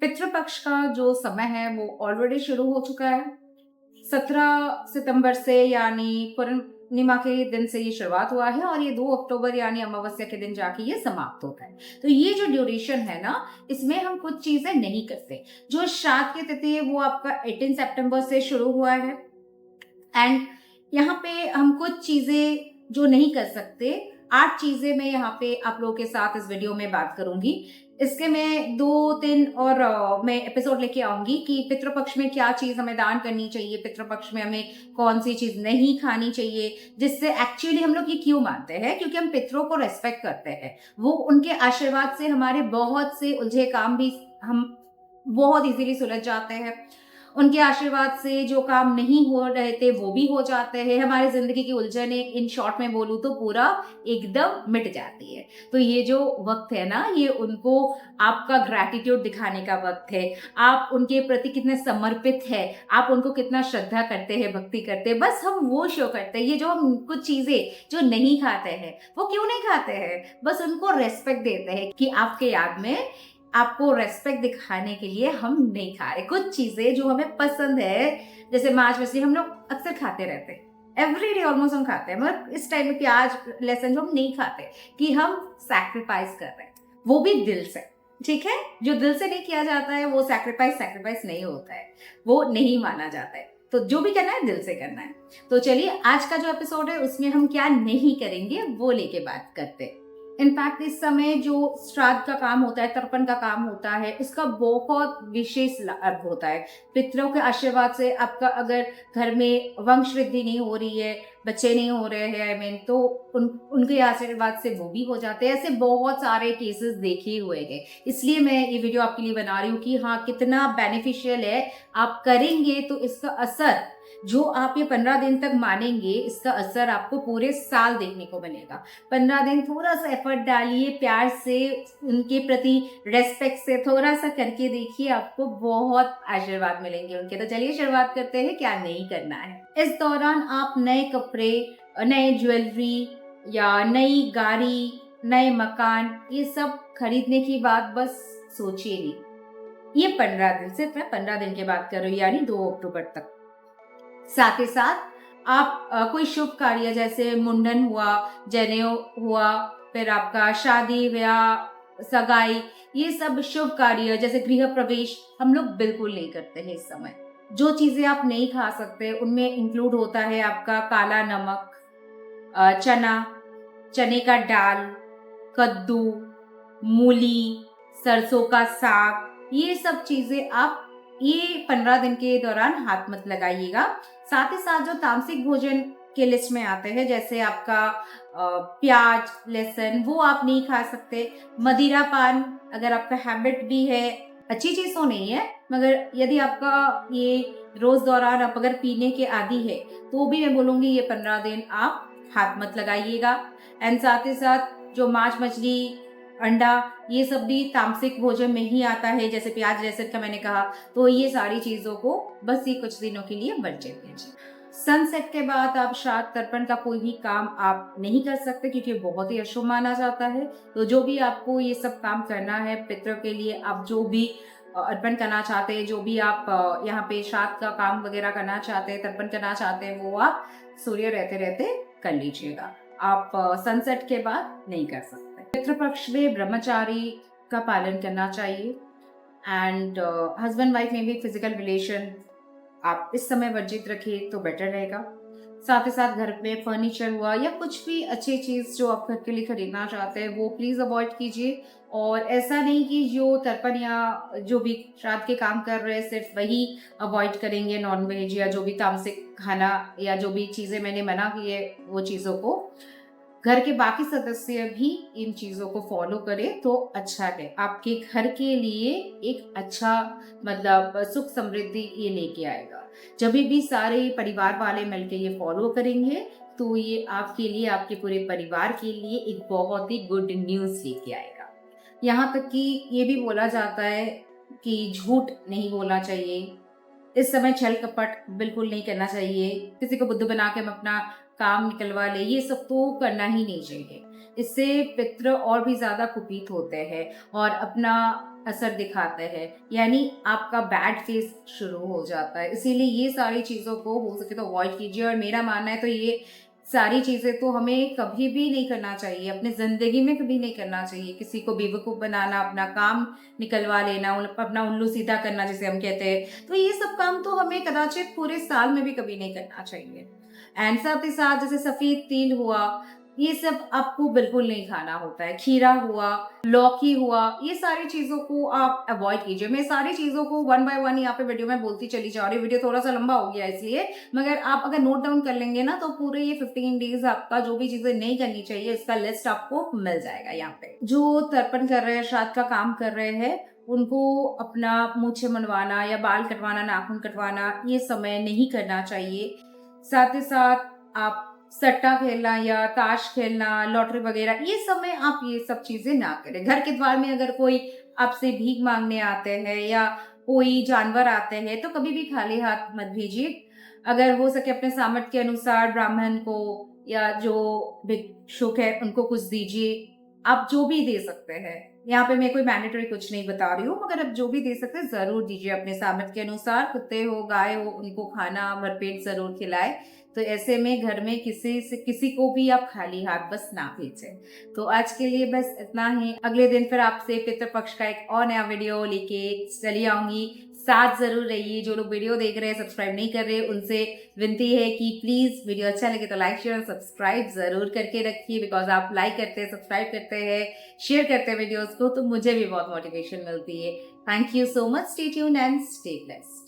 पितृपक्ष का जो समय है वो ऑलरेडी शुरू हो चुका है। 17 सितंबर से यानी पूर्णिमा के दिन से ये शुरुआत हुआ है और ये 2 अक्टूबर यानी अमावस्या के दिन जाके ये समाप्त होता है। तो ये जो ड्यूरेशन है ना, इसमें हम कुछ चीजें नहीं करते। जो श्राद्ध की तिथि है वो आपका 18 सितंबर से शुरू हुआ है एंड यहाँ पे हम कुछ चीजें जो नहीं कर सकते, 8 चीजें मैं यहाँ पे आप लोगों के साथ इस वीडियो में बात करूंगी। इसके मैं 2-3 और मैं एपिसोड लेके आऊंगी कि पितृपक्ष में क्या चीज हमें दान करनी चाहिए, पितृपक्ष में हमें कौन सी चीज नहीं खानी चाहिए, जिससे एक्चुअली हम लोग ये क्यों मानते हैं, क्योंकि हम पितरों को रेस्पेक्ट करते हैं। वो उनके आशीर्वाद से हमारे बहुत से उलझे काम भी हम बहुत इजीली सुलझ जाते हैं। उनके आशीर्वाद से जो काम नहीं हो रहे थे वो भी हो जाते हैं। हमारी जिंदगी की उलझने इन शॉर्ट में बोलूं तो पूरा एकदम मिट जाती है। तो ये जो वक्त है ना, ये उनको आपका ग्रैटिट्यूड दिखाने का वक्त है। आप उनके प्रति कितने समर्पित है, आप उनको कितना श्रद्धा करते हैं, भक्ति करते हैं, बस हम वो शो करते हैं। ये जो हम कुछ चीजें जो नहीं खाते हैं, वो क्यों नहीं खाते हैं, बस उनको रेस्पेक्ट देते हैं कि आपके याद में आपको रेस्पेक्ट दिखाने के लिए हम नहीं खा रहे। कुछ चीजें जो हमें पसंद है, जैसे मांस मछली हम लोग अक्सर खाते रहते हैं, एवरीडे ऑलमोस्ट हम खाते हैं, मगर इस टाइम में प्याज लहसुन जो हम नहीं खाते, कि हम सैक्रिफाइस कर रहे हैं, वो भी दिल से। ठीक है, जो दिल से नहीं किया जाता है वो सैक्रिफाइस नहीं होता है, वो नहीं माना जाता है। तो जो भी करना है दिल से करना है। तो चलिए आज का जो एपिसोड है उसमें हम क्या नहीं करेंगे वो लेके बात करते हैं। इनफैक्ट इस समय जो श्राद्ध का काम होता है, तर्पण का काम होता है, इसका बहुत विशेष लाभ होता है। पितरों के आशीर्वाद से आपका अगर घर में वंश वृद्धि नहीं हो रही है, बच्चे नहीं हो रहे हैं, आई मीन, तो उनके आशीर्वाद से वो भी हो जाते हैं। ऐसे बहुत सारे केसेस देखे हुए हैं। इसलिए मैं ये वीडियो आपके लिए बना रही हूँ कि हाँ, कितना बेनिफिशियल है। आप करेंगे तो इसका असर, जो आप ये 15 दिन तक मानेंगे, इसका असर आपको पूरे साल देखने को मिलेगा। 15 दिन थोड़ा सा एफर्ट डालिए, प्यार से, उनके प्रति रेस्पेक्ट से थोड़ा सा करके देखिए, आपको बहुत आशीर्वाद मिलेंगे उनके। तो चलिए शुरुआत करते हैं क्या नहीं करना है। इस दौरान आप नए कपड़े, नए ज्वेलरी या नई गाड़ी, नए मकान, ये सब खरीदने की बात बस सोचिए नहीं। ये 15 दिन, सिर्फ मैं 15 दिन की बात कर रही हूँ, यानी 2 अक्टूबर तक। साथ ही साथ आप कोई शुभ कार्य जैसे मुंडन हुआ, जनेऊ हुआ, फिर आपका शादी ब्याह सगाई, ये सब शुभ कार्य जैसे गृह प्रवेश हम लोग बिल्कुल नहीं करते हैं इस समय। जो चीजें आप नहीं खा सकते उनमें इंक्लूड होता है आपका काला नमक, चना, चने का दाल, कद्दू, मूली, सरसों का साग, ये सब चीजें आप ये 15 दिन के दौरान हाथ मत लगाइएगा। साथ ही साथ जो तामसिक भोजन के लिस्ट में आते हैं, जैसे आपका प्याज लहसुन, वो आप नहीं खा सकते। मदिरा पान अगर आपका हैबिट भी है, अच्छी चीज तो नहीं है, मगर यदि आपका ये रोज दौरान आप अगर पीने के आदी है तो भी मैं बोलूंगी ये 15 दिन आप हाथ मत लगाइएगा। एंड साथ ही साथ जो मांस मछली अंडा, ये सब भी तामसिक भोजन में ही आता है, जैसे प्याज लहसुन का मैंने कहा। तो ये सारी चीजों को बस ये कुछ दिनों के लिए वर्जित कीजिए। सनसेट के बाद आप श्राद्ध तर्पण का कोई भी काम आप नहीं कर सकते, क्योंकि बहुत ही अशुभ माना जाता है। तो जो भी आपको ये सब काम करना है पितरों के लिए, आप जो भी अर्पण करना चाहते हैं, जो भी आप यहाँ पे श्राद्ध का काम वगैरह करना चाहते हैं, तर्पण करना चाहते हैं, वो आप सूर्य रहते रहते कर लीजिएगा। आप सनसेट के बाद नहीं कर सकते। पितृपक्ष में ब्रह्मचारी का पालन करना चाहिए एंड हस्बैंड वाइफ में भी फिजिकल रिलेशन आप इस समय वर्जित रखिए तो बेटर रहेगा। साथ ही साथ घर में फर्नीचर हुआ या कुछ भी अच्छी चीज जो आप घर के लिए खरीदना चाहते हैं वो प्लीज अवॉइड कीजिए। और ऐसा नहीं कि जो तर्पण या जो भी श्राद्ध के काम कर रहे हैं सिर्फ वही अवॉइड करेंगे, नॉनवेज या जो भी तामसिक खाना या जो भी चीजें मैंने मना की है वो चीजों को घर के बाकी सदस्य भी इन चीजों को फॉलो करें तो अच्छा है। आपके घर के लिए एक अच्छा मतलब सुख समृद्धि ये लेके आएगा। जब भी सारे परिवार वाले मिलके ये फॉलो करेंगे तो ये आपके लिए, आपके पूरे परिवार के लिए एक बहुत ही गुड न्यूज लेके आएगा। यहाँ तक कि ये भी बोला जाता है कि झूठ नहीं बोलना चाहिए, इस समय छल कपट बिल्कुल नहीं करना चाहिए, किसी को बुद्धू बना के हम अपना काम निकलवा ले, ये सब तो करना ही नहीं चाहिए। इससे पितृ और भी ज्यादा कुपित होते हैं और अपना असर दिखाते हैं, यानी आपका बैड फेज शुरू हो जाता है। इसीलिए ये सारी चीज़ों को हो सके तो अवॉइड कीजिए। और मेरा मानना है तो ये सारी चीज़ें तो हमें कभी भी नहीं करना चाहिए, अपनी ज़िंदगी में कभी नहीं करना चाहिए। किसी को बेवकूफ़ बनाना, अपना काम निकलवा लेना, अपना उल्लू सीधा करना जिसे हम कहते हैं, तो ये सब काम तो हमें कदाचित पूरे साल में भी कभी नहीं करना चाहिए। एंड साथ ही साथ जैसे सफ़ेद तिल हुआ, ये सब आपको बिल्कुल नहीं खाना होता है। खीरा हुआ, लौकी हुआ, ये सारी चीज़ों को आप अवॉइड कीजिए। मैं सारी चीज़ों को वन बाय वन यहाँ पे वीडियो में बोलती चली जा रही हूँ। वीडियो थोड़ा-सा लंबा हो गया इसलिए, मगर आप अगर नोट डाउन कर लेंगे ना तो पूरे ये 15 डेज़ आपका जो भी चीज़ें नहीं करनी चाहिए इसका लिस्ट आपको मिल जाएगा यहाँ पे। जो तर्पण कर रहे हैं, श्राद्ध का काम कर रहे हैं, उनको अपना मूंछें मुंडवाना या बाल कटवाना, नाखून कटवाना ये समय नहीं करना चाहिए। साथ ही साथ आप सट्टा खेलना या ताश खेलना, लॉटरी वगैरह ये समय आप ये सब चीज़ें ना करें। घर के द्वार में अगर कोई आपसे भीख माँगने आते हैं या कोई जानवर आते हैं तो कभी भी खाली हाथ मत भेजिए। अगर हो सके अपने सामर्थ्य के अनुसार ब्राह्मण को या जो भिक्षुक है उनको कुछ दीजिए। आप जो भी दे सकते हैं। यहाँ पे मैं कोई मैंडेटरी कुछ नहीं बता रही हूँ, मगर आप जो भी दे सकते हैं ज़रूर दीजिए अपने सामर्थ्य के अनुसार। कुत्ते हो, गाय हो, उनको खाना भरपेट ज़रूर खिलाएँ। तो ऐसे में घर में किसी को भी आप खाली हाथ बस ना भेजें। तो आज के लिए बस इतना ही। अगले दिन फिर आपसे पितृपक्ष का एक और नया वीडियो लेके चली आऊँगी। साथ ज़रूर रहिए। जो लोग वीडियो देख रहे हैं, सब्सक्राइब नहीं कर रहे, उनसे विनती है कि प्लीज़ वीडियो अच्छा लगे तो लाइक, शेयर और सब्सक्राइब ज़रूर करके रखिए। बिकॉज़ आप लाइक करते हैं, सब्सक्राइब करते हैं, शेयर करते हैं वीडियोज़ को तो मुझे भी बहुत मोटिवेशन मिलती है। Thank you so much. Stay tuned and stay blessed.